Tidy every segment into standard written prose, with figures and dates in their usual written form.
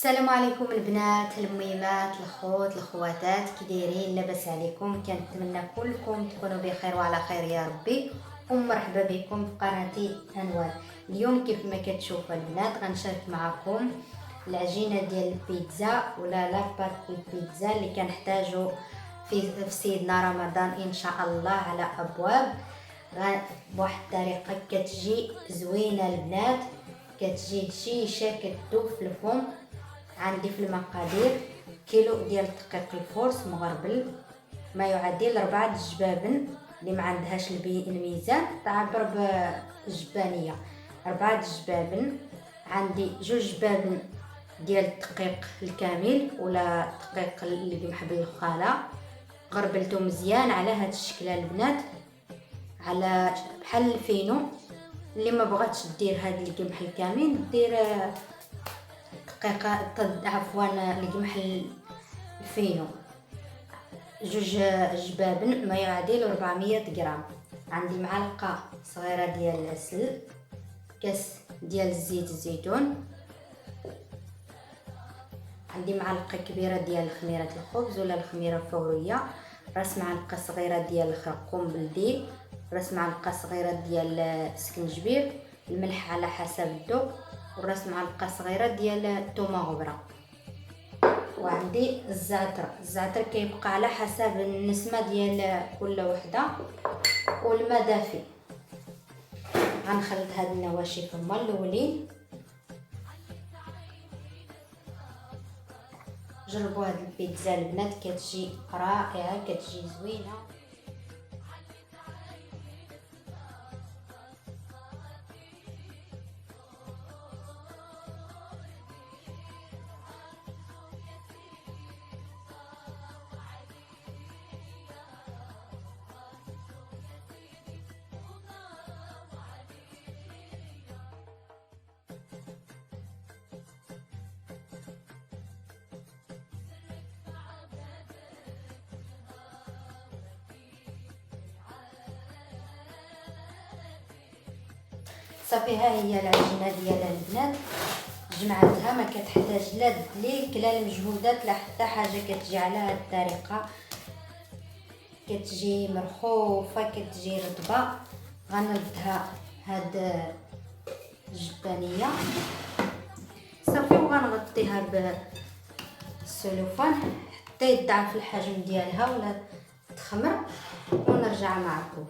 السلام عليكم البنات الميمات الخوت الخواتات، كي دايرين؟ لاباس عليكم؟ كنتمنى كلكم تكونوا بخير وعلى خير يا ربي. ومرحبا بكم في قناتي انوار. اليوم كيف ما كتشوفوا البنات غنشارك معكم العجينه ديال البيتزا ولا لاباط البيتزا اللي كنحتاجو في سيدنا رمضان ان شاء الله على ابواب. بواحد الطريقه كتجي زوينه البنات، كتجي هشيشه كتذوب في الفم. عندي في المقادير كيلو ديال الدقيق الفورس مغربل، ما يعادل 4 جبابن. اللي ما عندهاش الميزان تعبر بالجبانيه. 4 جبابن. عندي 2 جبابن ديال الدقيق الكامل ولا الدقيق اللي قمح بالخاله، غربلته مزيان على هاد الشكل البنات، على بحال الفينو. اللي ما بغاتش دير هاد القمح الكامل دير دقيقه عفوا القمح الفينو. 2 جبابن ما يعادل 400 غرام. عندي معلقه صغيره ديال العسل، كاس ديال زيت الزيتون، عندي معلقه كبيره ديال خميره الخبز ولا الخميره الفوريه، راس معلقه صغيره ديال الخرقوم بلدي، راس معلقه صغيره ديال السكنجبير، الملح على حسب الذوق، وراس معلقه صغيره ديال الثومه غبره. وعندي الزعتر كيبقى على حسب النسمه ديال كل وحده، والماء دافي. غنخلط هاد النواشف هما الاولين. جربوا هاد البيتزا البنات، كتجي رائعه، كتجي زوينه. صافي، ها هي العجينه ديالها البنات، جمعتها. ما كتحتاج لا الدليك لا المجهودات لا حتى حاجه، كتجي على هاد الطريقه، كتجي مرخوفه، كتجي رطبه. غنردها هاد الجبانيه صافي، وغنغطيها بالسلوفان حتى يضعف الحجم ديالها ولا تخمر، ونرجع معكم.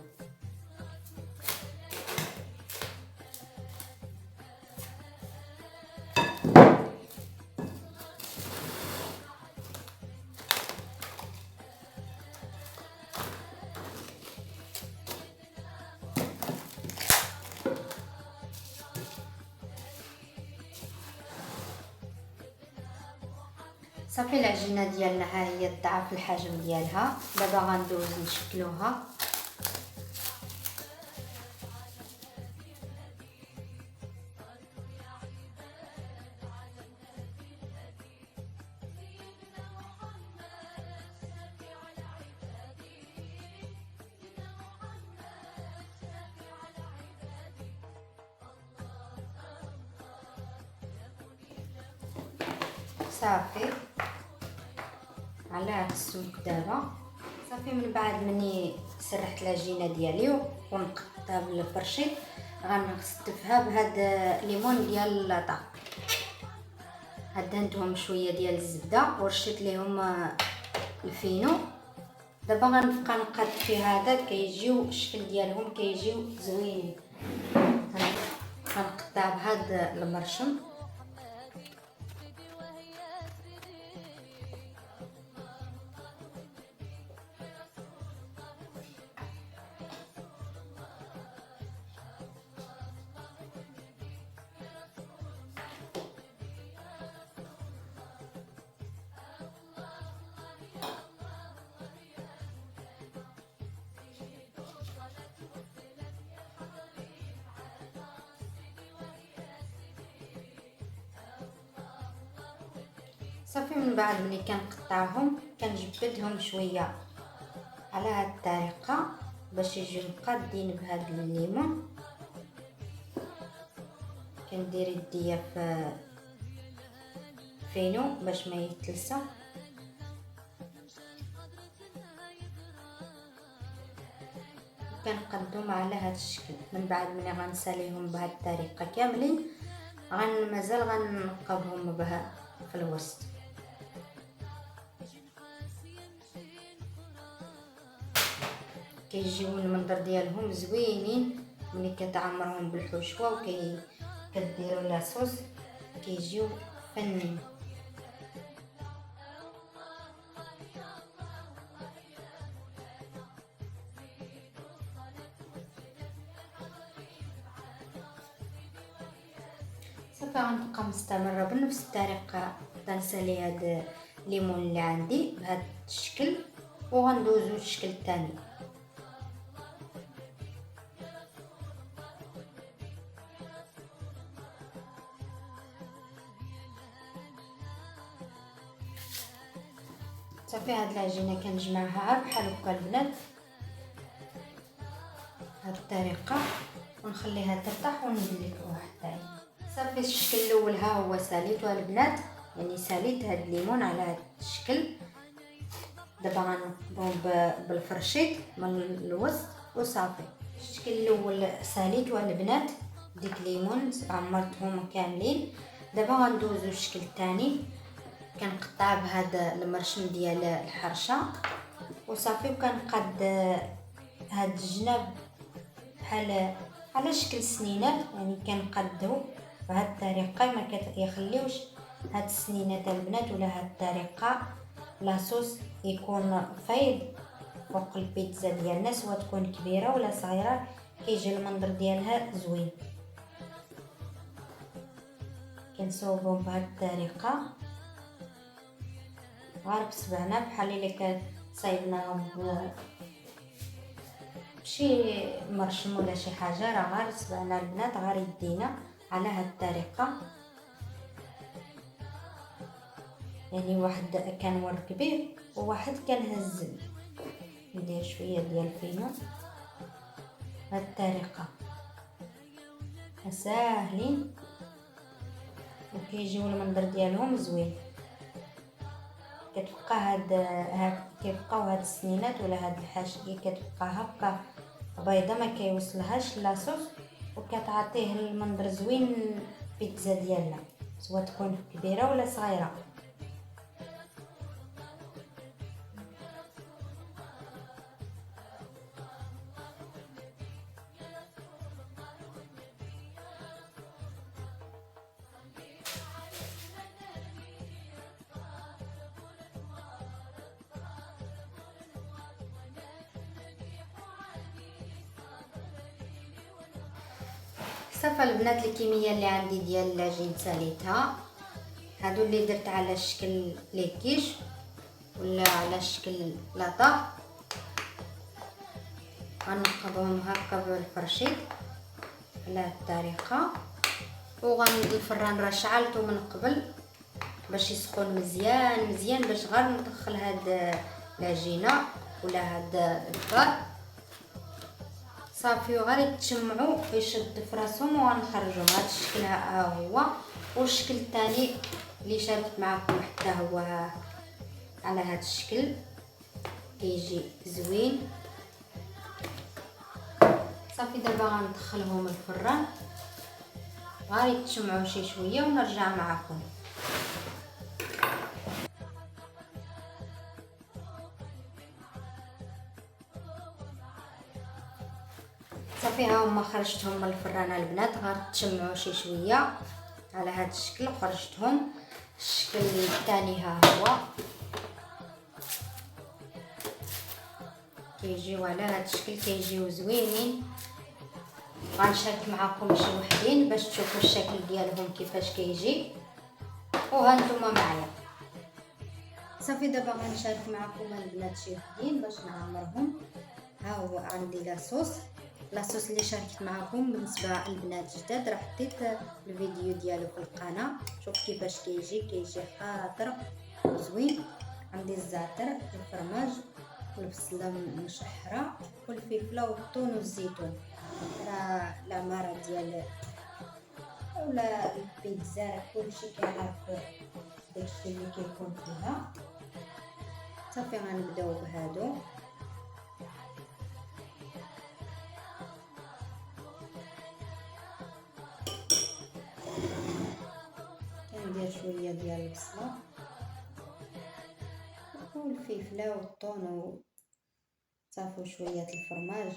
صافي، العجينه ديالنا ها هي ضعف الحجم ديالها. دابا غندوز نشكلوها. صافي على هاد السمك دابا. صافي، من بعد مني سرحت العجينه ديالي ونقطعها بالفرشيط، غنستفها بهاد الليمون ديال اللاطا. دهنتهم شويه ديال الزبده ورشيت ليهم الفينو. دابا غنبقى نقاد في هذا، كيجيو الشكل ديالهم كيجيو زوينين. غنقطع بهاد المرشم. صافي، من بعد ملي كنقطعهم كنجبدهم شويه على هاد الطريقه باش يجيو مقادين بهاد الليمون. كندير يديا في الفينو باش ما يتلسى. كنقدهم على هذا الشكل. من بعد ملي غنساليهم بهذه الطريقه كاملين مازال غنقبهم بها في الوسط. كيجيو المنظر ديالهم زوينين ملي كتعمرهم بالحشوه كديروا لاصوص كيجيو فنين. صافي غنبقى مستمره بنفس الطريقه. غنسالي هاد الليمون اللي عندي بهذا الشكل وغندوزو للشكل الثاني. صافي هاد العجينه كنجمعها بحال هكا البنات بهاد الطريقه ونخليها ترتاح ونزيد لكم واحد ثاني. صافي الشكل الاول ها هو ساليته البنات، يعني ساليت هاد الليمون على هاد الشكل. دابا غنقبهم بالفرشيط من الوسط وصافي. الشكل الاول ساليته البنات ديك الليمون عمرتهم كاملين. دابا غندوزو للشكل الثاني. كنقطع بهذا المرشم ديال الحرشه وصافي وكنقاد هاد الجناب بحال على شكل سنينات، يعني كنقادو بهذه الطريقه ما كيخليوش هاد السنينات البنات ولا هاد الطريقه لاصوص يكون فايض فوق البيتزا ديالنا، سواء تكون كبيره ولا صغيره كيجي المنظر ديالها زوين. كنصوبهم بهذه الطريقه غير بصبعنا بحال الا صايبناهم بشي مرشم ولا شي حاجه، راه غير صبعنا البنات غير يدينا على هاد الطريقه. يعني واحد كنور كبير وواحد كنهز. ندير شويه ديال الفينو بهاد الطريقه. ساهلين وكيجيو المنظر ديالهم زوين. كتبقى كيبقاو هاد السنينات ولا هاد الحاشيه كتبقى هكا بيضه ما كيوصلهاش لاصوص وكتعطيه المنظر زوين البيتزا ديالنا، سواء تكون كبيره ولا صغيره. صافي البنات الكميه اللي عندي ديال العجين ساليتها. هادو اللي درت على شكل ليكيش ولا على شكل لاطا غنقبهم هكا بالفرشيط على هاد الطريقه. الفران راه شعلته من قبل باش يسخن مزيان مزيان باش غير ندخل هاد العجينه ولا هاد الفار صافي وغير يتجمعوا يشد فراسهم وغنخرجوا هذا الشكل. ها هو والشكل الثاني اللي شاركت معكم حتى هو على هذا الشكل كيجي زوين. صافي دابا غندخلهم الفران غير يتجمعوا شي شويه ونرجع معكم. صافي ها هما خرجتهم من الفران البنات، غير تجمعوا شي شويه على هذا الشكل وخرجتهم. الشكل الثاني ها هو كيجيو على هذا الشكل كيجيو زوينين. غنشارك معكم شي وحدين باش تشوفوا الشكل ديالهم كيفاش كيجي وها نتوما معايا. صافي دابا غنشارك معكم البنات شي وحدين باش نعمرهم. ها هو عندي لاصوص اللي شاركت معكم بالنسبه للبنات جداد، راه حطيت الفيديو ديالو في القناه. شوف كيفاش كيجي خاطر وزوين. عندي الزعتر الفرماج والبصله المشحره والفلفله والثوم والزيتون. راه العماره ديال ولا البيتزا كلشي كيعرف داكشي اللي كيكون فيها. صافي غنبداو بهادو. كندير شويه ديال البصله والفلفله والطون صافي وشويه الفرماج.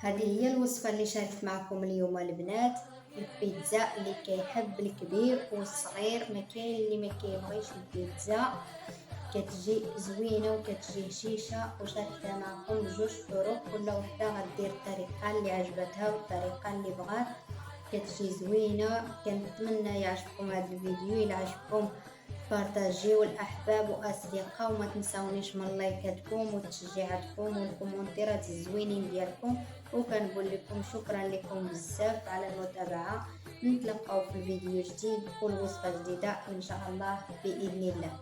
هذه هي الوصفه اللي شاركت معكم اليوم البنات، البيتزا اللي كيحب الكبير والصغير، ما كاين اللي ما كيبغيش البيتزا. كتجي زوينه وكتجي هشيشه، وشاركتها معكم بجوج طرق، كل وحده غدير الطريقه اللي عجبتها والطريقه اللي بغات. كتجي زوينه. كنتمنى يعجبكم هذا الفيديو. الى عجبكم بارطاجيو الاحباب واصدقاء، وما تنساونيش من لايكاتكم وتشجيعاتكم والكومونتيرات الزوينين ديالكم. وكنقول لكم شكرا لكم بزاف على المتابعه. نتلاقاو في فيديو جديد والوصفه جديده ان شاء الله باذن الله.